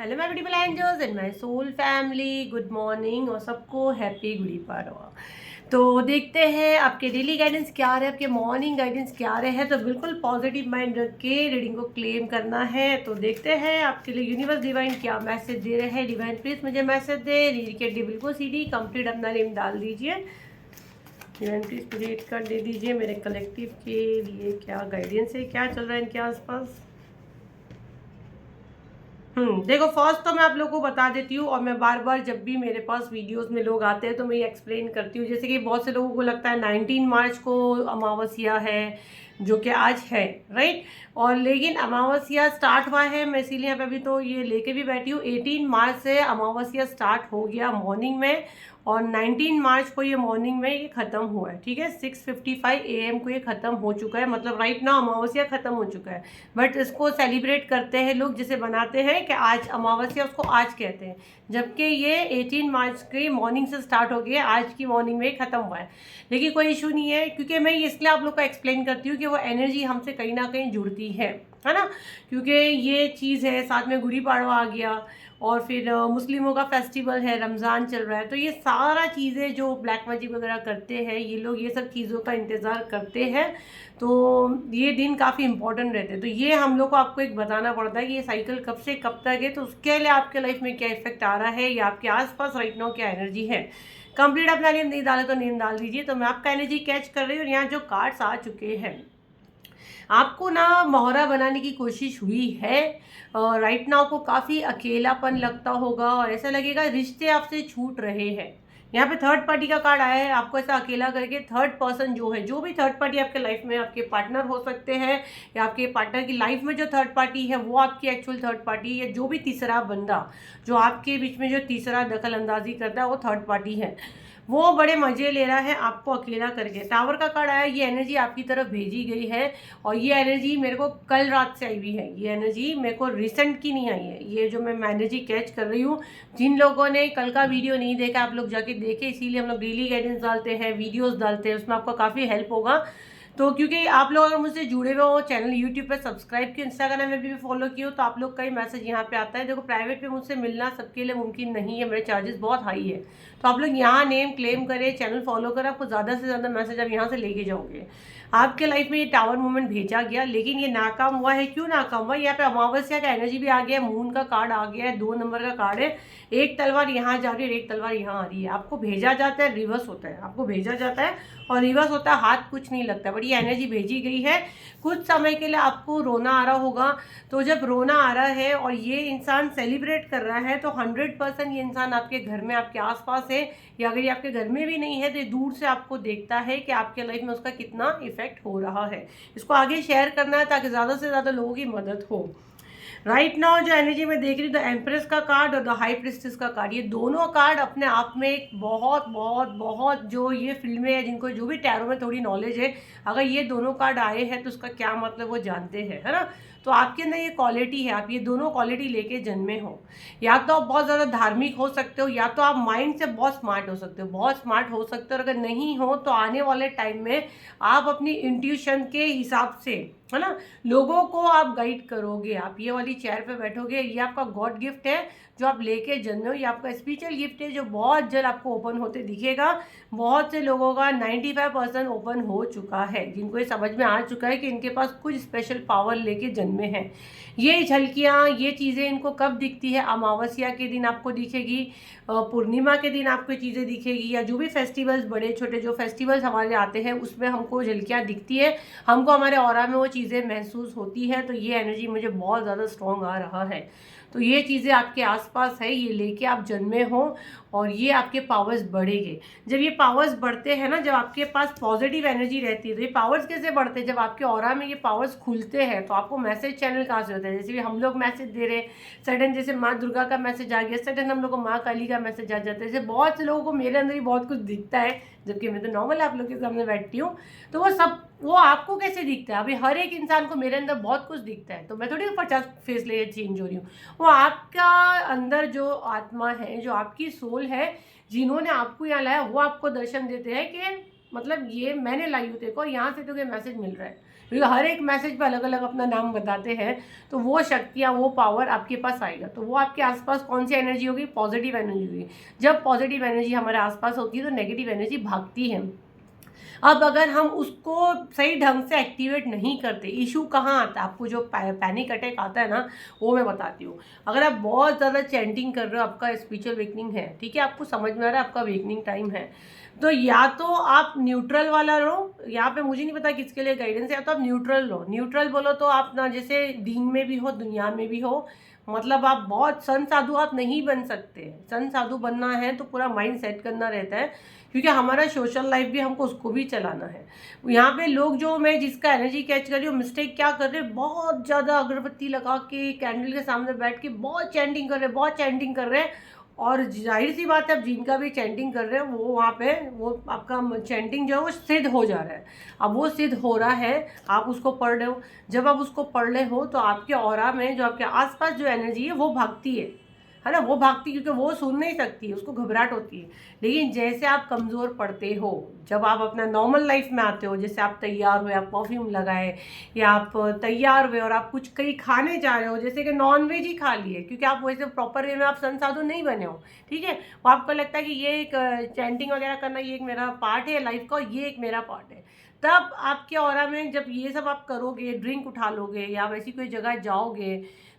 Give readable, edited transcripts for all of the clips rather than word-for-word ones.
Hello my beautiful angels and my soul family, good morning और सबको happy Gudi Padwa. तो देखते हैं आपके डेली गाइडेंस क्या रहे, आपके मॉर्निंग गाइडेंस क्या रहे हैं। तो बिल्कुल पॉजिटिव माइंड रख के रीडिंग को क्लेम करना है। तो देखते हैं आपके लिए यूनिवर्स डिवाइन क्या मैसेज दे रहे हैं। डिवाइन प्लीज मुझे मैसेज दे। रीड के बिल्कुल सीधी कंप्लीट अपना नेम डाल दीजिए। डिवाइन प्लीज मुझे रीड कर दे दीजिए मेरे कलेक्टिव के लिए क्या गाइडेंस है, क्या चल रहा है इनके आसपास। देखो फर्स्ट तो मैं आप लोगों को बता देती हूँ, और मैं बार बार जब भी मेरे पास वीडियोस में लोग आते हैं तो मैं ये एक्सप्लेन करती हूँ। जैसे कि बहुत से लोगों को लगता है 19 मार्च को अमावस्या है, जो कि आज है, राइट। और लेकिन अमावस्या स्टार्ट हुआ है, मैं इसीलिए यहाँ पे अभी तो ये लेके भी बैठी हूँ। 18 मार्च से अमावस्या स्टार्ट हो गया मॉर्निंग में, और 19 मार्च को ये मॉर्निंग में ये ख़त्म हुआ है, ठीक है। 6:55 AM को ये ख़त्म हो चुका है, मतलब राइट ना अमावस्या ख़त्म हो चुका है। बट इसको सेलिब्रेट करते हैं लोग, जिसे बनाते हैं कि आज अमावस्या, उसको आज कहते हैं, जबकि ये 18 मार्च की मॉर्निंग से स्टार्ट हो गया, आज की मॉर्निंग में ख़त्म हुआ है। लेकिन कोई इशू नहीं है, क्योंकि मैं इसलिए आप लोग को एक्सप्लेन करती हूँ कि वो एनर्जी हमसे कहीं ना कहीं जुड़ती है ना। क्योंकि ये चीज़ है, साथ में गुड़ी पाड़वा आ गया, और फिर मुस्लिमों का फेस्टिवल है, रमज़ान चल रहा है। तो ये सारा चीज़ें जो ब्लैक मैजिक वगैरह करते हैं ये लोग, ये सब चीज़ों का इंतज़ार करते हैं। तो ये दिन काफ़ी इंपॉर्टेंट रहते हैं। तो ये हम लोग को आपको एक बताना पड़ता है कि ये साइकिल कब से कब तक है, तो उसके लिए आपके लाइफ में क्या इफेक्ट आ रहा है, या आपके आसपास राइट नाउ क्या एनर्जी है। कंप्लीट अपना नेम नहीं डाले तो नेम डाल दीजिए। तो मैं आपका एनर्जी कैच कर रही हूँ, और यहाँ जो कार्ड्स आ चुके हैं, आपको ना मोहरा बनाने की कोशिश हुई है। राइट नाउ को काफ़ी अकेलापन लगता होगा, और ऐसा लगेगा रिश्ते आपसे छूट रहे हैं। यहाँ पे थर्ड पार्टी का कार्ड आया है, आपको ऐसा अकेला करके थर्ड पर्सन जो है, जो भी थर्ड पार्टी आपके लाइफ में, आपके पार्टनर हो सकते हैं, या आपके पार्टनर की लाइफ में जो थर्ड पार्टी है वो आपकी एक्चुअल थर्ड पार्टी है। जो भी तीसरा बंदा जो आपके बीच में जो तीसरा दखल अंदाजी करता है वो थर्ड पार्टी है। वो बड़े मजे ले रहा है आपको अकेला करके। टावर का कार्ड आया, ये एनर्जी आपकी तरफ भेजी गई है, और ये एनर्जी मेरे को कल रात से आई हुई है। ये एनर्जी मेरे को रिसेंट की नहीं आई है, ये जो मैं एनर्जी कैच कर रही हूँ। जिन लोगों ने कल का वीडियो नहीं देखा, आप लोग जाके देखें, इसीलिए हम लोग डेली गाइडेंस डालते हैं, वीडियोस डालते हैं, उसमें आपको काफ़ी हेल्प होगा। तो क्योंकि आप लोग अगर मुझसे जुड़े हुए हो, चैनल यूट्यूब पर सब्सक्राइब किया, इंस्टाग्राम में भी फॉलो किया हो, तो आप लोग का ही मैसेज यहाँ पे आता है। देखो प्राइवेट पे मुझसे मिलना सबके लिए मुमकिन नहीं है, मेरे चार्जेस बहुत हाई है। तो आप लोग यहाँ नेम क्लेम करें, चैनल फॉलो करें, आपको ज़्यादा से ज़्यादा मैसेज आप यहाँ से लेके जाओगे। आपके लाइफ में ये टावर मूवमेंट भेजा गया, लेकिन ये नाकाम हुआ है। क्यों नाकाम हुआ? यहाँ पे अमावस्या का एनर्जी भी आ गया है, मून का कार्ड आ गया है, 2 नंबर का कार्ड है। एक तलवार यहाँ जा रही है, एक तलवार यहाँ आ रही है। आपको भेजा जाता है, रिवर्स होता है, आपको भेजा जाता है और रिवर्स होता है, हाथ कुछ नहीं लगता। बट ये एनर्जी भेजी गई है, कुछ समय के लिए आपको रोना आ रहा होगा। तो जब रोना आ रहा है और ये इंसान सेलिब्रेट कर रहा है, तो 100% ये इंसान आपके घर में, आपके आसपास है, या अगर ये आपके घर में भी नहीं है तो दूर से आपको देखता है कि आपके लाइफ में उसका कितना इफेक्ट हो रहा है। इसको आगे शेयर करना है ताकि ज़्यादा से ज़्यादा लोगों की मदद हो। राइट नाउ जो एनर्जी में देख रही हूँ, द एम्प्रेस का कार्ड और द हाई प्रिस्टेस का कार्ड, ये दोनों कार्ड अपने आप में एक बहुत बहुत बहुत, जो ये फील्ड में है, जिनको जो भी टैरो में थोड़ी नॉलेज है, अगर ये दोनों कार्ड आए हैं तो उसका क्या मतलब वो जानते हैं, है ना। तो आपके अंदर ये क्वालिटी है, आप ये दोनों क्वालिटी लेके जन्मे हो। या तो आप बहुत ज़्यादा धार्मिक हो सकते हो, या तो आप माइंड से बहुत स्मार्ट हो सकते हो, बहुत स्मार्ट हो सकते हो। और अगर नहीं हो तो आने वाले टाइम में आप अपनी इंट्यूशन के हिसाब से, है ना, लोगों को आप गाइड करोगे। आप ये वाली चेयर पे बैठोगे, ये आपका गॉड गिफ्ट है जो आप लेके जन्मे हो, ये आपका स्पिरिचुअल गिफ्ट है जो बहुत जल्द आपको ओपन होते दिखेगा। बहुत से लोगों का 95% ओपन हो चुका है, जिनको ये समझ में आ चुका है कि इनके पास कुछ स्पेशल पावर लेके जन्मे हैं। ये झलकियाँ, ये चीज़ें इनको कब दिखती है? अमावस्या के दिन आपको दिखेगी, पूर्णिमा के दिन आपको चीज़ें दिखेगी, या जो भी फेस्टिवल्स, बड़े छोटे जो फेस्टिवल्स हमारे आते हैं उसमें हमको झलकियाँ दिखती है, हमको हमारे ऑरा में वो चीज़ें महसूस होती है। तो ये एनर्जी मुझे बहुत ज़्यादा स्ट्रॉन्ग आ रहा है। तो ये चीज़ें आपके आसपास है, ये लेके आप जन्मे हो, और ये आपके पावर्स बढ़ेंगे। जब ये पावर्स बढ़ते हैं ना, जब आपके पास पॉजिटिव एनर्जी रहती है, तो ये पावर्स कैसे बढ़ते हैं? जब आपके ऑरा में ये पावर्स खुलते हैं तो आपको मैसेज चैनल कहाँ से होता है? जैसे भी हम लोग मैसेज दे रहे हैं, सडन जैसे माँ दुर्गा का मैसेज आ गया, सडन हम लोग को माँ काली का मैसेज आ जाता है। जैसे बहुत से लोगों को मेरे अंदर ही बहुत कुछ दिखता है, जबकि मैं तो नॉर्मल आप लोग के सामने बैठती हूँ। तो वो आपको कैसे दिखता है? अभी हर एक इंसान को मेरे अंदर बहुत कुछ दिखता है, तो मैं थोड़ी 50 फेस ले चेंज हो रही हूँ। वो आपका अंदर जो आत्मा है, जो आपकी सोल है, जिन्होंने आपको यहाँ लाया, वो आपको दर्शन देते हैं कि मतलब ये मैंने लाई हूँ तेरे को, यहाँ से तुझे मैसेज मिल रहा है। क्योंकि हर एक मैसेज पे अलग अलग अपना नाम बताते हैं। तो वो शक्तियाँ, वो पावर आपके पास आएगा। तो वो आपके आसपास कौन सी एनर्जी होगी? पॉजिटिव एनर्जी होगी। जब पॉजिटिव एनर्जी हमारे आसपास होती है तो नेगेटिव एनर्जी भागती है। अब अगर हम उसको सही ढंग से एक्टिवेट नहीं करते, इशू कहाँ आता है? आपको जो पैनिक अटैक आता है ना, वो मैं बताती हूँ। अगर आप बहुत ज़्यादा चैंटिंग कर रहे हो, आपका स्पिरिचुअल वेकनिंग है, ठीक है, आपको समझ में आ रहा है आपका वेकनिंग टाइम है, तो या तो आप न्यूट्रल वाला रहो, यहाँ पे मुझे नहीं पता किसके लिए गाइडेंस है, या तो आप न्यूट्रल रहो। न्यूट्रल बोलो तो आप ना, जैसे दीन में भी हो दुनिया में भी हो, मतलब आप बहुत संत साधु आप नहीं बन सकते। संत साधु बनना है तो पूरा माइंड सेट करना रहता है, क्योंकि हमारा सोशल लाइफ भी हमको उसको भी चलाना है। यहाँ पे लोग, जो मैं जिसका एनर्जी कैच कर रही हूँ, मिस्टेक क्या कर रहे हैं, बहुत ज़्यादा अगरबत्ती लगा के कैंडल के सामने बैठ के बहुत चैंटिंग कर रहे हैं, बहुत चैंटिंग कर रहे हैं। और जाहिर सी बात है, अब जिनका भी चैंटिंग कर रहे हैं वो वहाँ पे वो आपका चैंटिंग जो है वो सिद्ध हो जा रहा है। अब वो सिद्ध हो रहा है, आप उसको पढ़ रहे हो। जब आप उसको पढ़ रहे हो तो आपके ऑरा में जो आपके आसपास जो एनर्जी है वो भागती है ना, वो भागती, क्योंकि वो सुन नहीं सकती है, उसको घबराहट होती है। लेकिन जैसे आप कमज़ोर पड़ते हो, जब आप अपना नॉर्मल लाइफ में आते हो, जैसे आप तैयार हुए, आप परफ्यूम लगाए, या आप तैयार हुए और आप कुछ कहीं खाने जा रहे हो, जैसे कि नॉन वेज ही खा लिए, क्योंकि आप वैसे प्रॉपर वे में आप संत साधु नहीं बने हो, ठीक है, वो आपको लगता है कि ये एक चैंटिंग वगैरह करना ये एक मेरा पार्ट है लाइफ का, ये एक मेरा पार्ट है। तब आपके ऑरा में जब ये सब आप करोगे, ड्रिंक उठा लोगे या वैसी कोई जगह जाओगे,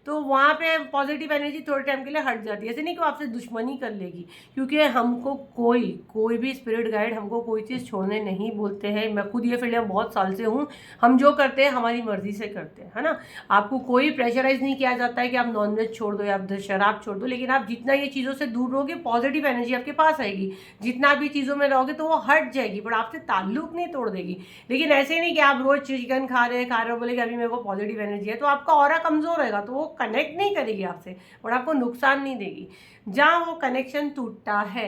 तो वहाँ पे पॉजिटिव एनर्जी थोड़े टाइम के लिए हट जाती है। ऐसे नहीं कि वो आपसे दुश्मनी कर लेगी, क्योंकि हमको कोई भी स्पिरिट गाइड हमको कोई चीज़ छोड़ने नहीं बोलते हैं। मैं खुद ये फील्ड में बहुत साल से हूँ। हम जो करते हैं हमारी मर्जी से करते हैं, है ना। आपको कोई प्रेशराइज नहीं किया जाता है कि आप नॉनवेज छोड़ दो या आप शराब छोड़ दो, लेकिन आप जितना ये चीज़ों से दूर रहोगे, पॉजिटिव एनर्जी आपके पास आएगी। जितना भी चीज़ों में रहोगे तो वो हट जाएगी, बट आपसे ताल्लुक नहीं तोड़ देगी। लेकिन ऐसे नहीं कि आप रोज चिकन खा रहे हो, बोले कि अभी मेरे को पॉजिटिव एनर्जी है, तो आपका ऑरा कमजोर रहेगा, तो वो कनेक्ट नहीं करेगी आपसे और आपको नुकसान नहीं देगी। जहाँ वो कनेक्शन टूटता है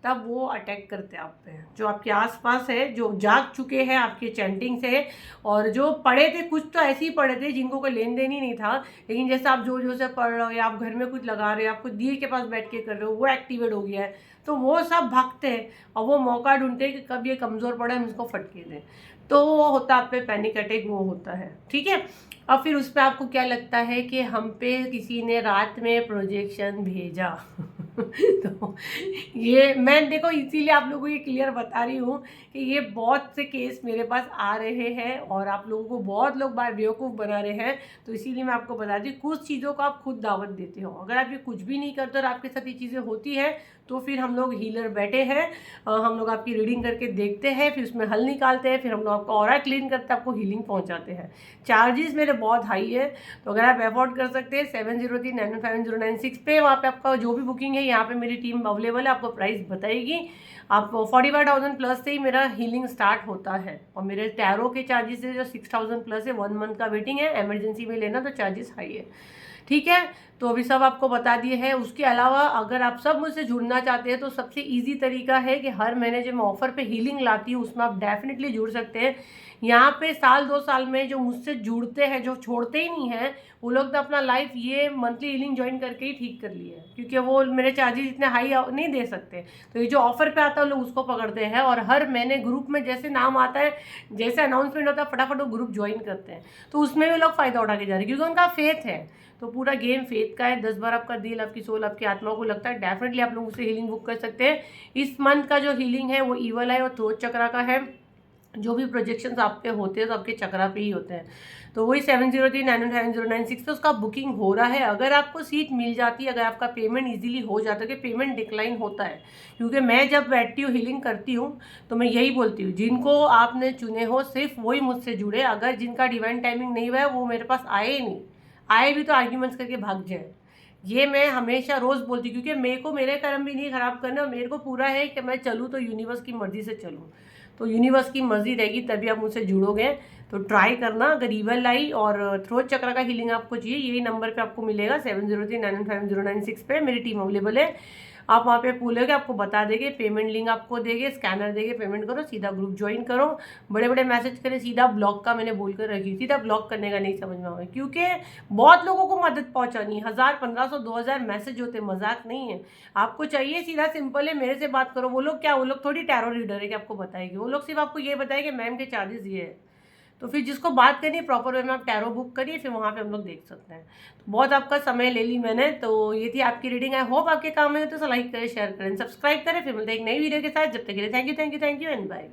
तब वो अटैक करते हैं आप पे, जो आपके आसपास है, जो जाग चुके हैं आपके चैंटिंग से, और जो पढ़े थे, कुछ तो ऐसे ही पढ़े थे जिनको कोई लेन देन ही नहीं था, लेकिन जैसे आप जो जो से पढ़ रहे हो या आप घर में कुछ लगा रहे हो, आप कुछ दिए के पास बैठ के कर रहे हो, वो एक्टिवेट हो गया है, तो वो सब भागते हैं और वो मौका ढूंढते हैं कि कब ये कमज़ोर पड़े हम इसको फटके दें। तो वो होता है आप पे पैनिक अटैक, वो होता है, ठीक है। अब फिर उस पर आपको क्या लगता है कि हम पे किसी ने रात में प्रोजेक्शन भेजा तो ये मैं देखो इसीलिए आप लोगों को ये क्लियर बता रही हूँ कि ये बहुत से केस मेरे पास आ रहे हैं और आप लोगों को बहुत लोग बार बेवकूफ़ बना रहे हैं। तो इसीलिए मैं आपको बता दी, कुछ चीज़ों को आप खुद दावत देते हो। अगर आप ये कुछ भी नहीं करते और आपके साथ ये चीज़ें होती है, तो फिर हम लोग हीलर बैठे हैं, हम लोग आपकी रीडिंग करके देखते हैं, फिर उसमें हल निकालते हैं, फिर हम लोग आपका ऑरा क्लीन करते हैं, आपको हीलिंग पहुंचाते हैं। चार्जेस मेरे बहुत हाई है, तो अगर आप अफोर्ड कर सकते हैं 7039150996 पे, वहाँ पे आपका जो भी बुकिंग है, यहाँ पे मेरी टीम अवेलेबल है, आपको प्राइस बताएगी। आप 45,000 प्लस से ही मेरा हीलिंग स्टार्ट होता है, और मेरे टैरो के चार्जेस है जो 6,000 प्लस है, 1 मंथ का वेटिंग है, एमरजेंसी में लेना तो चार्जेस हाई है, ठीक है। तो अभी सब आपको बता दिए हैं। उसके अलावा अगर आप सब मुझसे जुड़ना चाहते हैं तो सबसे इजी तरीका है कि हर महीने जो मैं ऑफर पे हीलिंग लाती हूँ उसमें आप डेफिनेटली जुड़ सकते हैं। यहाँ पे साल 2 साल में जो मुझसे जुड़ते हैं, जो छोड़ते ही नहीं हैं, वो लोग तो अपना लाइफ ये मंथली हीलिंग ज्वाइन करके ही ठीक कर लिए है, क्योंकि वो मेरे चार्जेस इतने हाई नहीं दे सकते। तो ये जो ऑफर पे आता है लोग उसको पकड़ते हैं, और हर महीने ग्रुप में जैसे नाम आता है, जैसे अनाउंसमेंट होता है, फटाफट वो ग्रुप ज्वाइन करते हैं। तो उसमें भी लोग फ़ायदा उठा के जा रहे हैं, क्योंकि उनका फेथ है। तो पूरा गेम फेथ का है। 10 बार आपका दिल, आपकी सोल, आपकी आत्मा को लगता है, डेफिनेटली आप लोग उससे हीलिंग बुक कर सकते हैं। इस मंथ का जो हीलिंग है वो ईवल है और थ्रोट चक्रा का है। जो भी प्रोजेक्शंस आप पे होते हैं तो आपके चक्रा पे ही होते हैं। तो वही 7039150996 पे उसका बुकिंग हो रहा है। अगर आपको सीट मिल जाती है, अगर आपका पेमेंट इजीली हो जाता है, कि पेमेंट डिक्लाइन होता है, क्योंकि मैं जब बैठती हूँ हीलिंग करती हूँ तो मैं यही बोलती हूँ, जिनको आपने चुने हो सिर्फ वही मुझसे जुड़े। अगर जिनका डिवाइन टाइमिंग नहीं हुआ है वो मेरे पास आए ही नहीं, आए भी तो आर्ग्यूमेंट्स करके भाग जाए। ये मैं हमेशा रोज़ बोलती हूँ, क्योंकि मेरे को मेरे कर्म भी नहीं ख़राब करना, और मेरे को पूरा है कि मैं चलूँ तो यूनिवर्स की मर्ज़ी से चलूँ। तो यूनिवर्स की मर्ज़ी रहेगी तभी आप मुझसे जुड़ोगे। तो ट्राई करना। अगर ईवल आई और थ्रोट चक्र का हीलिंग आपको चाहिए, यही नंबर पे आपको मिलेगा 7039150996 पे, मेरी टीम अवेलेबल है। आप वहाँ पे पूछोगे, आपको बता देंगे, पेमेंट लिंक आपको देंगे, स्कैनर देंगे, पेमेंट करो, सीधा ग्रुप ज्वाइन करो। बड़े बड़े मैसेज करें, सीधा ब्लॉक का मैंने बोल कर रखी, सीधा ब्लॉक करने का नहीं समझ में आए, क्योंकि बहुत लोगों को मदद पहुँचानी है। 1000 1500 2000 मैसेज होते, मजाक नहीं है। आपको चाहिए सीधा सिंपल है, मेरे से बात करो। वो लोग क्या, वो लोग थोड़ी टैरो रीडर है कि आपको बताएगी, वो लोग सिर्फ आपको ये बताएंगे मैम के चार्जेस ये है। तो फिर जिसको बात करनी है प्रॉपर वे में आप टैरो बुक करिए, फिर वहाँ पे हम लोग देख सकते हैं। तो बहुत आपका समय ले ली मैंने, तो ये थी आपकी रीडिंग। आई होप आपके काम में, तो लाइक करें, शेयर करें, सब्सक्राइब करें। फिर मिलते हैं एक नई वीडियो के साथ। जब तक के लिए थैंक यू एंड बाय।